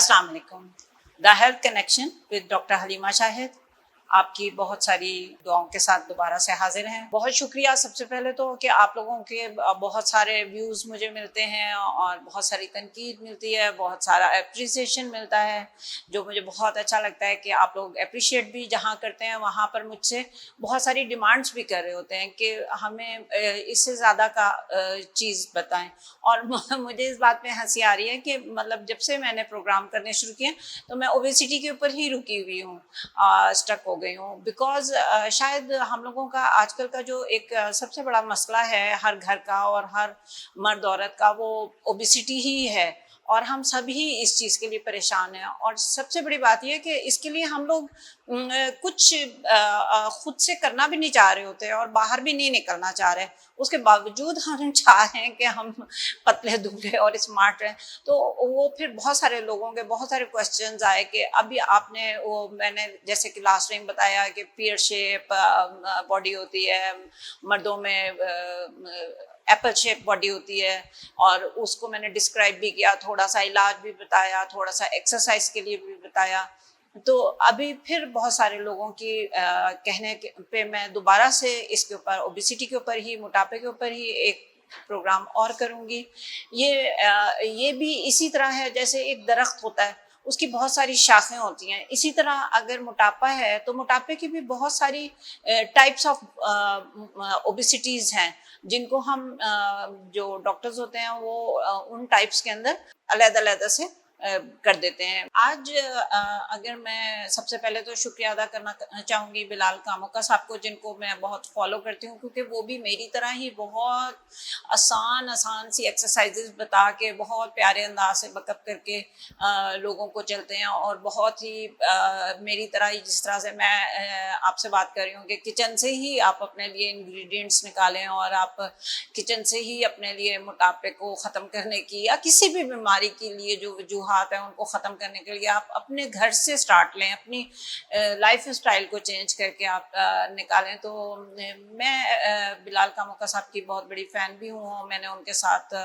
अस्सलाम वालेकुम। The health connection with doctor Halima Shahid आपकी बहुत सारी दुआओं के साथ दोबारा से हाजिर हैं। बहुत शुक्रिया सबसे पहले तो कि आप लोगों के बहुत सारे व्यूज़ मुझे मिलते हैं और बहुत सारी तनकीद मिलती है, बहुत सारा एप्रिसिएशन मिलता है, जो मुझे बहुत अच्छा लगता है कि आप लोग एप्रिशिएट भी जहाँ करते हैं वहाँ पर मुझसे बहुत सारी डिमांड्स भी कर रहे होते हैं कि हमें इससे ज़्यादा का चीज़ बताएं। और मुझे इस बात में हंसी आ रही है कि मतलब जब से मैंने प्रोग्राम करने शुरू किए तो मैं ओबेसिटी के ऊपर ही रुकी हुई हूँ, स्टक हो गई हूँ। बिकॉज शायद हम लोगों का आजकल का जो एक सबसे बड़ा मसला है हर घर का और हर मर्द औरत का, वो ओबेसिटी ही है। और हम सभी इस चीज़ के लिए परेशान हैं। और सबसे बड़ी बात यह है कि इसके लिए हम लोग कुछ खुद से करना भी नहीं चाह रहे होते और बाहर भी नहीं निकलना चाह रहे। उसके बावजूद हम चाह रहे हैं कि हम पतले दुबले और स्मार्ट रहें। तो वो फिर बहुत सारे लोगों के बहुत सारे क्वेश्चंस आए कि अभी आपने वो, मैंने जैसे कि लास्ट टाइम बताया कि पीयर शेप बॉडी होती है, मर्दों में एप्पल शेप बॉडी होती है, और उसको मैंने डिस्क्राइब भी किया, थोड़ा सा इलाज भी बताया, थोड़ा सा एक्सरसाइज के लिए भी बताया। तो अभी फिर बहुत सारे लोगों की कहने पे मैं दोबारा से इसके ऊपर, ओबेसिटी के ऊपर ही, मोटापे के ऊपर ही एक प्रोग्राम और करूँगी। ये भी इसी तरह है जैसे एक दरख्त होता है, उसकी बहुत सारी शाखें होती हैं। इसी तरह अगर मोटापा है तो मोटापे की भी बहुत सारी टाइप्स ऑफ ओबेसिटीज़ हैं, जिनको हम जो डॉक्टर्स होते हैं वो उन टाइप्स के अंदर अलग-अलग से कर देते हैं। आज अगर मैं सबसे पहले तो शुक्रिया अदा करना चाहूँगी बिलाल कामुका साहब को, जिनको मैं बहुत फॉलो करती हूँ, क्योंकि वो भी मेरी तरह ही बहुत आसान सी एक्सरसाइजेज बता के बहुत प्यारे अंदाज से बकअप करके लोगों को चलते हैं। और बहुत ही मेरी तरह ही, जिस तरह से मैं आपसे बात कर रही हूँ कि किचन से ही आप अपने लिए इंग्रेडिएंट्स निकालें और आप किचन से ही अपने लिए मोटापे को ख़त्म करने की या किसी भी बीमारी के लिए जो वजूहात हैं उनको ख़त्म करने के लिए आप अपने घर से स्टार्ट लें, अपनी लाइफ स्टाइल को चेंज करके आप निकालें। तो मैं बिलाल कामुका साहब की बहुत बड़ी फ़ैन भी हूँ। मैंने उनके साथ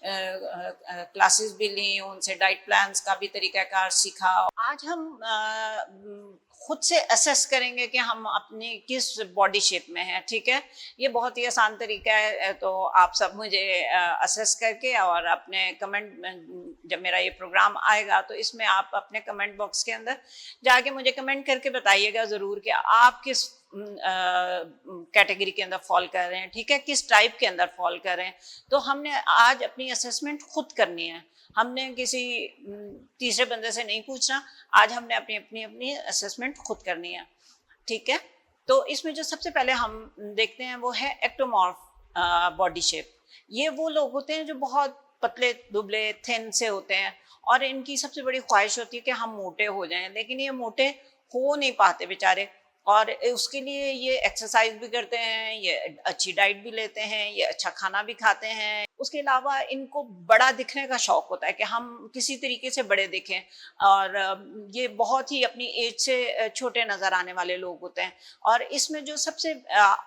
क्लासेस भी ली, उनसे डाइट प्लान्स का भी तरीक़ाकार सीखा। आज हम खुद से असेस करेंगे कि हम अपनी किस बॉडी शेप में हैं, ठीक है। ये बहुत ही आसान तरीका है। तो आप सब मुझे असेस करके और अपने कमेंट, जब मेरा ये प्रोग्राम आएगा तो इसमें आप अपने कमेंट बॉक्स के अंदर जाके मुझे कमेंट करके बताइएगा ज़रूर कि आप किस कैटेगरी के अंदर फॉल कर रहे हैं, ठीक है, किस टाइप के अंदर फॉल कर रहे हैं। तो हमने आज अपनी असेसमेंट खुद करनी है, हमने किसी तीसरे बंदे से नहीं पूछना। आज हमने अपनी अपनी अपनी असेसमेंट खुद करनी है, ठीक है। तो इसमें जो सबसे पहले हम देखते हैं वो है एक्टोमॉर्फ बॉडी शेप। ये वो लोग होते हैं जो बहुत पतले दुबले थिन से होते हैं और इनकी सबसे बड़ी ख्वाहिश होती है कि हम मोटे हो जाएं, लेकिन ये मोटे हो नहीं पाते बेचारे। और उसके लिए ये एक्सरसाइज भी करते हैं, ये अच्छी डाइट भी लेते हैं, ये अच्छा खाना भी खाते हैं। उसके अलावा इनको बड़ा दिखने का शौक होता है कि हम किसी तरीके से बड़े दिखें। और ये बहुत ही अपनी एज से छोटे नज़र आने वाले लोग होते हैं। और इसमें जो सबसे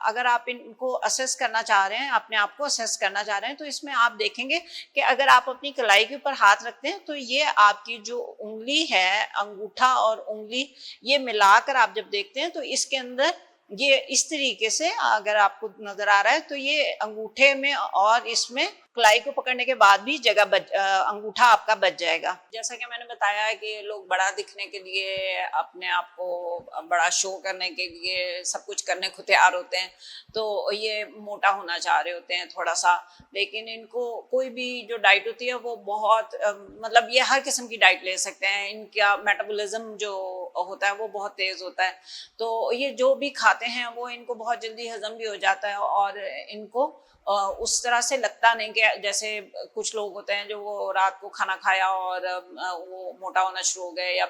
अगर आप इनको असेस करना चाह रहे हैं, अपने आप को असेस करना चाह रहे हैं, तो इसमें आप देखेंगे कि अगर आप अपनी कलाई के ऊपर हाथ रखते हैं तो ये आपकी जो उंगली है, अंगूठा और उंगली, ये मिलाकर आप जब देखते हैं तो इसके अंदर ये इस तरीके से अगर आपको नजर आ रहा है तो ये अंगूठे में और इसमें कलाई को पकड़ने के बाद भी जगह अंगूठा आपका बच जाएगा। जैसा कि मैंने बताया है कि लोग बड़ा दिखने के लिए, अपने आप को बड़ा शो करने के लिए सब कुछ करने को तैयार होते हैं। तो ये मोटा होना चाह रहे होते हैं थोड़ा सा, लेकिन इनको कोई भी जो डाइट होती है वो बहुत मतलब ये हर किस्म की डाइट ले सकते हैं। इनका मेटाबॉलिज्म जो होता है वो बहुत तेज़ होता है, तो ये जो भी खाते हैं वो इनको बहुत जल्दी हजम भी हो जाता है। और इनको उस तरह से लगता नहीं कि जैसे कुछ लोग होते हैं जो वो रात को खाना खाया और वो मोटा होना शुरू हो गए, या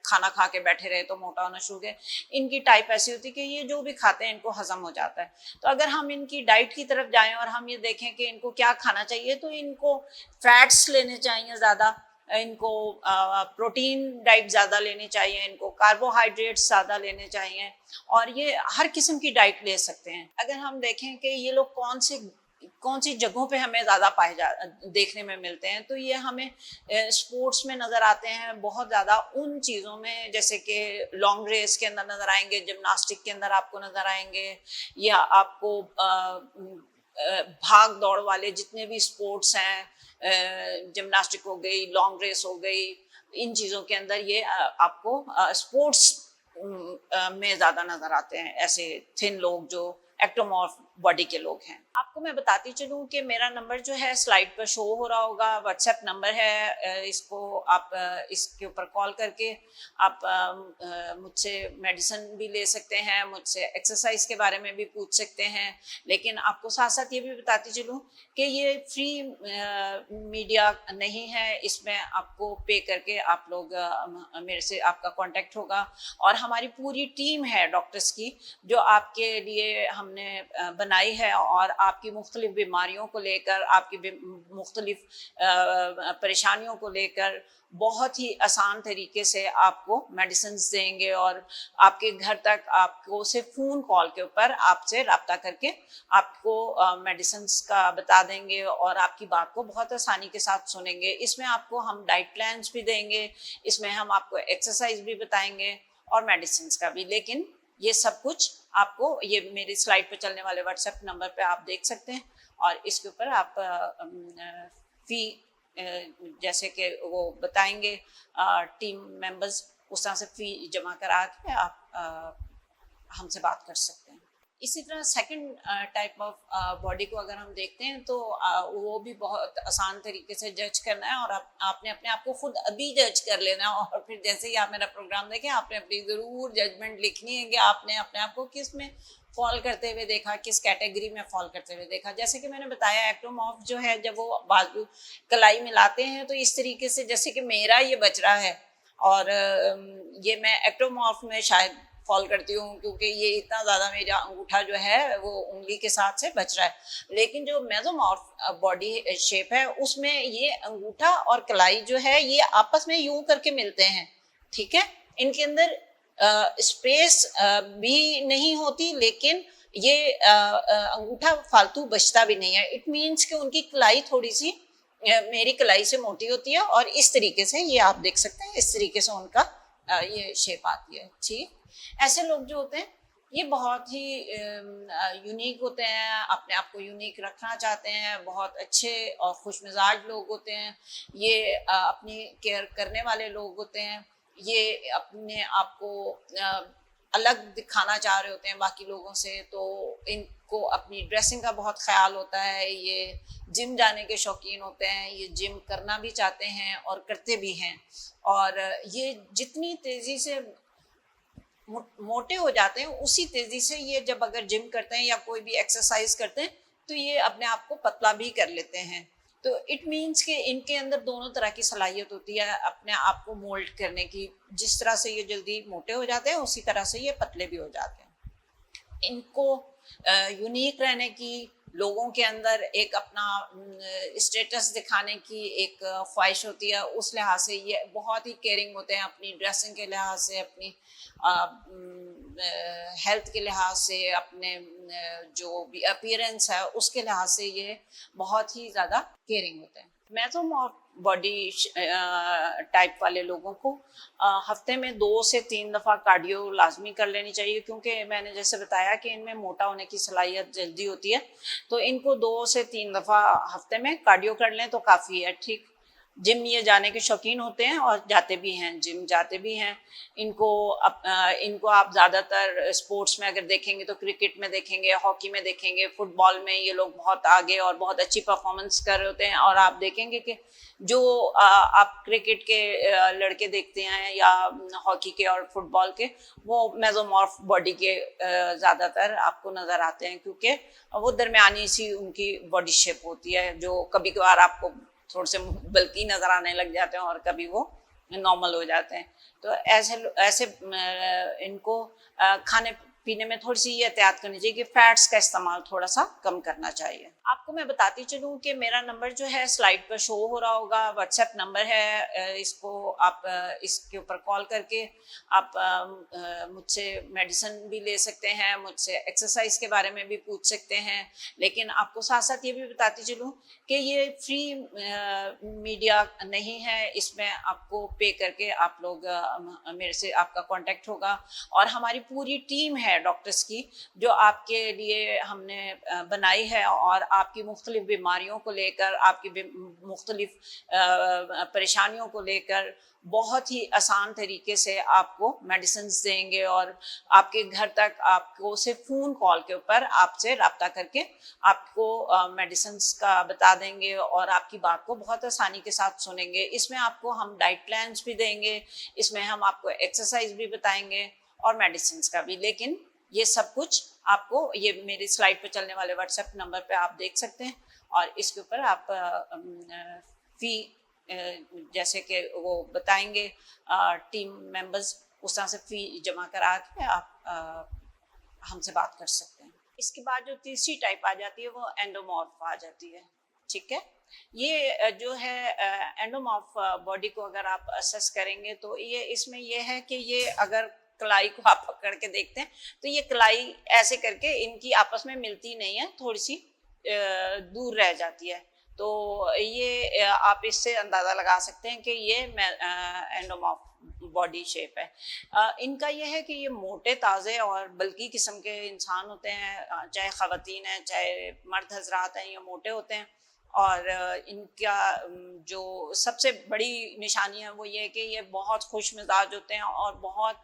खाना खा के बैठे रहे तो मोटा होना शुरू हो गए। इनकी टाइप ऐसी होती है कि ये जो भी खाते हैं इनको हजम हो जाता है। तो अगर हम इनकी डाइट की तरफ जाएं और हम ये देखें कि इनको क्या खाना चाहिए, तो इनको फैट्स लेने चाहिए ज़्यादा, इनको प्रोटीन डाइट ज़्यादा लेनी चाहिए, इनको कार्बोहाइड्रेट्स ज़्यादा लेने चाहिए, और ये हर किस्म की डाइट ले सकते हैं। अगर हम देखें कि ये लोग कौन से कौन सी जगहों पे हमें ज़्यादा देखने में मिलते हैं, तो ये हमें स्पोर्ट्स में नज़र आते हैं बहुत ज़्यादा उन चीज़ों में, जैसे कि लॉन्ग रेस के अंदर नज़र आएंगे, जिम्नास्टिक के अंदर आपको नज़र आएंगे, या आपको भाग दौड़ वाले जितने भी स्पोर्ट्स हैं, जिम्नास्टिक हो गई, लॉन्ग रेस हो गई, इन चीज़ों के अंदर ये आपको स्पोर्ट्स में ज़्यादा नज़र आते हैं, ऐसे थिन लोग जो एक्टोमॉर्फ बॉडी के लोग हैं। आपको मैं बताती चलूँ कि मेरा नंबर जो है स्लाइड पर शो हो रहा होगा, व्हाट्सएप नंबर है, इसको आप इसके ऊपर कॉल करके आप मुझसे मेडिसिन भी ले सकते हैं, मुझसे एक्सरसाइज के बारे में भी पूछ सकते हैं। लेकिन आपको साथ साथ ये भी बताती चलूँ कि ये फ्री मीडिया नहीं है, इसमें आपको पे करके आप लोग मेरे से आपका कांटेक्ट होगा, और हमारी पूरी टीम है डॉक्टर्स की जो आपके लिए हमने बनाई है, और आपकी मुख्तलिफ बीमारियों को लेकर, आपकी मुख्तलिफ परेशानियों को लेकर बहुत ही आसान तरीके से आपको मेडिसिन देंगे, और आपके घर तक आपको सिर्फ फ़ोन कॉल के ऊपर आपसे रब्ता करके आपको मेडिसिन का बता देंगे, और आपकी बात को बहुत आसानी के साथ सुनेंगे। इसमें आपको हम डाइट प्लान्स भी देंगे, इसमें हम आपको एक्सरसाइज भी बताएंगे और मेडिसिन का भी। लेकिन ये सब कुछ आपको ये मेरी स्लाइड पे चलने वाले व्हाट्सएप नंबर पे आप देख सकते हैं, और इसके ऊपर आप फी जैसे कि वो बताएंगे टीम मेंबर्स, उस तरह से फी जमा करा के आप हमसे बात कर सकते हैं। इसी तरह सेकंड टाइप ऑफ बॉडी को अगर हम देखते हैं तो वो भी बहुत आसान तरीके से जज करना है, और आपने अपने आप को खुद अभी जज कर लेना है, और फिर जैसे ही आप मेरा प्रोग्राम देखें आपने अपनी ज़रूर जजमेंट लिखनी है कि आपने अपने आप को किस में फॉल करते हुए देखा, किस कैटेगरी में फॉल करते हुए देखा। जैसे कि मैंने बताया, एक्टोमॉर्फ जो है जब वो बाजू कलाई मिलाते हैं तो इस तरीके से, जैसे कि मेरा ये बच रहा है, और ये मैं एक्टोमॉर्फ में शायद फॉल करती हूँ, क्योंकि ये इतना ज़्यादा मेरा अंगूठा जो है वो उंगली के साथ से बच रहा है। लेकिन जो मेसोमॉर्फ बॉडी शेप है उसमें ये अंगूठा और कलाई जो है ये आपस में यूं करके मिलते हैं, ठीक है। इनके अंदर स्पेस भी नहीं होती, लेकिन ये अंगूठा फालतू बचता भी नहीं है। इट मीन्स कि उनकी कलाई थोड़ी सी मेरी कलाई से मोटी होती है, और इस तरीके से ये आप देख सकते हैं, इस तरीके से उनका ये शेप आती है, ठीक। ऐसे लोग जो होते हैं ये बहुत ही यूनिक होते हैं, अपने आप को यूनिक रखना चाहते हैं, बहुत अच्छे और खुश मिजाज लोग होते हैं, ये अपनी केयर करने वाले लोग होते हैं, ये अपने आप को अलग दिखाना चाह रहे होते हैं बाकी लोगों से, तो इनको अपनी ड्रेसिंग का बहुत ख्याल होता है, ये जिम जाने के शौकीन होते हैं, ये जिम करना भी चाहते हैं और करते भी हैं, और ये जितनी तेज़ी से मोटे हो जाते हैं उसी तेजी से ये जब अगर जिम करते हैं या कोई भी एक्सरसाइज करते हैं तो ये अपने आप को पतला भी कर लेते हैं। तो इट मीन्स कि इनके अंदर दोनों तरह की सलाहियत होती है अपने आप को मोल्ड करने की। जिस तरह से ये जल्दी मोटे हो जाते हैं उसी तरह से ये पतले भी हो जाते हैं। इनको यूनिक रहने की, लोगों के अंदर एक अपना स्टेटस दिखाने की एक ख्वाहिश होती है, उस लिहाज से ये बहुत ही केयरिंग होते हैं, अपनी ड्रेसिंग के लिहाज से, अपनी हेल्थ के लिहाज से, अपने जो भी अपीयरेंस है उसके लिहाज से ये बहुत ही ज़्यादा केयरिंग होते हैं। मेसोमॉर्फ बॉडी टाइप वाले लोगों को हफ्ते में 2 से 3 दफ़ा कार्डियो लाजमी कर लेनी चाहिए, क्योंकि मैंने जैसे बताया कि इनमें मोटा होने की सलाहियत जल्दी होती है, तो इनको 2 से 3 दफ़ा हफ्ते में कार्डियो कर लें तो काफ़ी है, ठीक। जिम ये जाने के शौकीन होते हैं और जाते भी हैं, जिम जाते भी हैं। इनको आप ज़्यादातर स्पोर्ट्स में अगर देखेंगे तो क्रिकेट में देखेंगे, हॉकी में देखेंगे, फुटबॉल में ये लोग बहुत आगे और बहुत अच्छी परफॉर्मेंस कर रहे होते हैं। और आप देखेंगे कि जो आप क्रिकेट के लड़के देखते हैं या हॉकी के और फुटबॉल के, वो मेसोमॉर्फ बॉडी के ज़्यादातर आपको नज़र आते हैं, क्योंकि वो दरमियानी सी उनकी बॉडी शेप होती है, जो कभी कभार आपको थोड़े से बल्कि नज़र आने लग जाते हैं और कभी वो नॉर्मल हो जाते हैं। तो ऐसे इनको खाने पीने में थोड़ी सी ये एहतियात करनी चाहिए कि फैट्स का इस्तेमाल थोड़ा सा कम करना चाहिए। आपको आपको मैं बताती चलूँ कि मेरा नंबर जो है स्लाइड पर शो हो रहा होगा, व्हाट्सएप नंबर है। इसको आप इसके ऊपर कॉल करके आप मुझसे मेडिसिन भी ले सकते हैं, मुझसे एक्सरसाइज के बारे में भी पूछ सकते हैं। लेकिन आपको साथ साथ ये भी बताती चलूँ कि ये फ्री मीडिया नहीं है, इसमें आपको पे करके आप लोग मेरे से आपका कांटेक्ट होगा। और हमारी पूरी टीम है डॉक्टर्स की जो आपके लिए हमने बनाई है, और आपकी मुख्तलिफ बीमारियों को लेकर, आपकी मुख्तलिफ परेशानियों को लेकर बहुत ही आसान तरीके से आपको मेडिसिन देंगे, और आपके घर तक आपको सिर्फ फ़ोन कॉल के ऊपर आपसे रब्ता करके आपको मेडिसिन का बता देंगे, और आपकी बात को बहुत आसानी के साथ सुनेंगे। इसमें आपको हम डाइट प्लान्स भी देंगे, इसमें हम आपको एक्सरसाइज भी बताएंगे और मेडिसिन का भी। लेकिन ये सब कुछ आपको ये मेरी स्लाइड पे चलने वाले व्हाट्सएप नंबर पे आप देख सकते हैं, और इसके ऊपर आप फी जैसे कि वो बताएंगे टीम मेंबर्स, उस तरह से फी जमा करा के आप हमसे बात कर सकते हैं। इसके बाद जो तीसरी टाइप आ जाती है वो एंडोमॉर्फ आ जाती है। ठीक है, ये जो है एंडोमॉर्फ बॉडी को अगर आप असेस करेंगे तो ये इसमें ये है कि ये अगर कलाई को आप पकड़ के देखते हैं तो ये कलाई ऐसे करके इनकी आपस में मिलती नहीं है, थोड़ी सी दूर रह जाती है। तो ये आप इससे अंदाज़ा लगा सकते हैं कि ये एंडोमॉर्फ बॉडी शेप है। इनका ये है कि ये मोटे ताज़े और बल्कि किस्म के इंसान होते हैं, चाहे ख़वातीन हैं चाहे मर्द हजरात हैं, ये मोटे होते हैं। और इनका जो सबसे बड़ी निशानी है वो ये है कि ये बहुत खुश मिजाज होते हैं और बहुत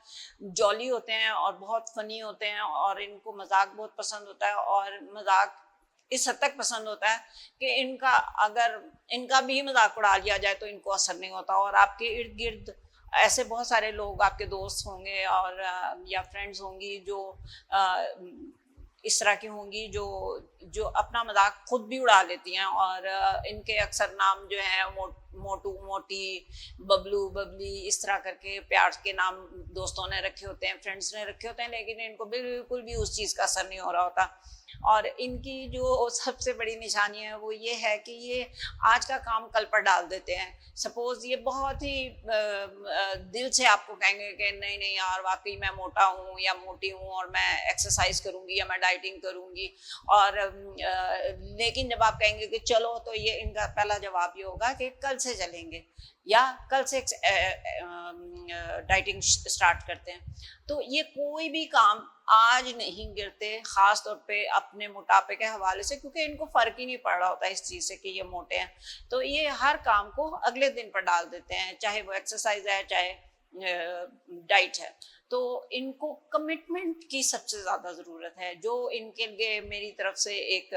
जॉली होते हैं और बहुत फ़नी होते हैं, और इनको मजाक बहुत पसंद होता है। और मजाक इस हद तक पसंद होता है कि अगर इनका भी मजाक उड़ा लिया जाए तो इनको असर नहीं होता। और आपके इर्द गिर्द ऐसे बहुत सारे लोग आपके दोस्त होंगे और या फ्रेंड्स होंगी जो इस तरह की होंगी जो जो अपना मजाक खुद भी उड़ा लेती हैं, और इनके अक्सर नाम जो है मोटू मोटी, बबलू बबली, इस तरह करके प्यार के नाम दोस्तों ने रखे होते हैं, फ्रेंड्स ने रखे होते हैं, लेकिन इनको बिल्कुल भी उस चीज़ का असर नहीं हो रहा होता। और इनकी जो सबसे बड़ी निशानी है वो ये है कि ये आज का काम कल पर डाल देते हैं। सपोज ये बहुत ही दिल से आपको कहेंगे कि नहीं नहीं यार वाकई मैं मोटा हूँ या मोटी हूँ और मैं एक्सरसाइज करूँगी या मैं डाइटिंग करूँगी, और लेकिन जब आप कहेंगे कि चलो, तो ये इनका पहला जवाब ये होगा कि कल से चलेंगे या कल से डाइटिंग स्टार्ट करते हैं। तो ये कोई भी काम आज नहीं गिरते, खास तौर पे अपने मोटापे के हवाले से, क्योंकि इनको फर्क ही नहीं पड़ रहा होता इस चीज़ से कि ये मोटे हैं। तो ये हर काम को अगले दिन पर डाल देते हैं, चाहे वो एक्सरसाइज है चाहे डाइट है। तो इनको कमिटमेंट की सबसे ज़्यादा ज़रूरत है। जो इनके लिए मेरी तरफ से एक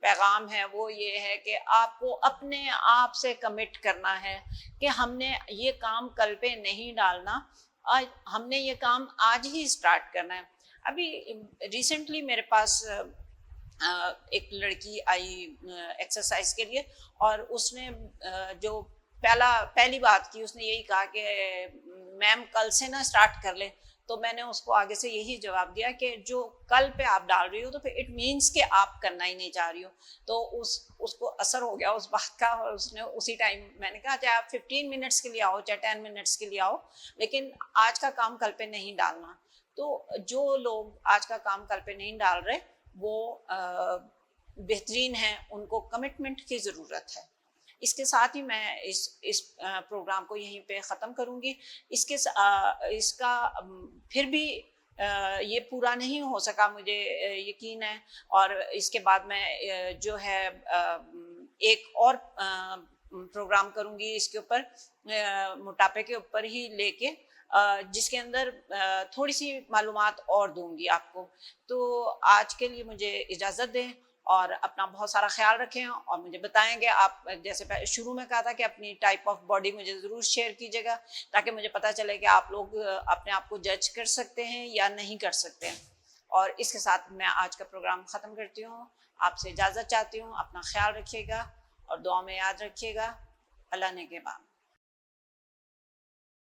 पैगाम है वो ये है कि आपको अपने आप से कमिट करना है कि हमने ये काम कल पे नहीं डालना, आज हमने ये काम आज ही स्टार्ट करना है। अभी रिसेंटली मेरे पास एक लड़की आई एक्सरसाइज के लिए, और उसने जो पहली बात की उसने यही कहा कि मैम कल से ना स्टार्ट कर ले। तो मैंने उसको आगे से यही जवाब दिया कि जो कल पे आप डाल रही हो तो फिर इट मीन्स कि आप करना ही नहीं चाह रही हो। तो उसको असर हो गया उस बात का, और उसने उसी टाइम मैंने कहा चाहे आप 15 मिनट्स के लिए आओ चाहे 10 मिनट्स के लिए आओ, लेकिन आज का काम कल पे नहीं डालना। तो जो लोग आज का काम कल पे नहीं डाल रहे वो बेहतरीन है, उनको कमिटमेंट की ज़रूरत है। इसके साथ ही मैं इस प्रोग्राम को यहीं पे ख़त्म करूँगी। इसका फिर भी ये पूरा नहीं हो सका, मुझे यकीन है। और इसके बाद मैं जो है एक और प्रोग्राम करूँगी इसके ऊपर, मोटापे के ऊपर ही लेके, जिसके अंदर थोड़ी सी मालूमात और दूंगी आपको। तो आज के लिए मुझे इजाज़त दें और अपना बहुत सारा ख्याल रखें, और मुझे बताएंगे आप जैसे शुरू में कहा था कि अपनी टाइप ऑफ बॉडी मुझे ज़रूर शेयर कीजिएगा, ताकि मुझे पता चले कि आप लोग अपने आप को जज कर सकते हैं या नहीं कर सकते हैं। और इसके साथ मैं आज का प्रोग्राम ख़त्म करती हूँ, आपसे इजाज़त चाहती हूँ। अपना ख्याल रखिएगा और दुआ में याद रखिएगा। अल्लाह ने के बाद।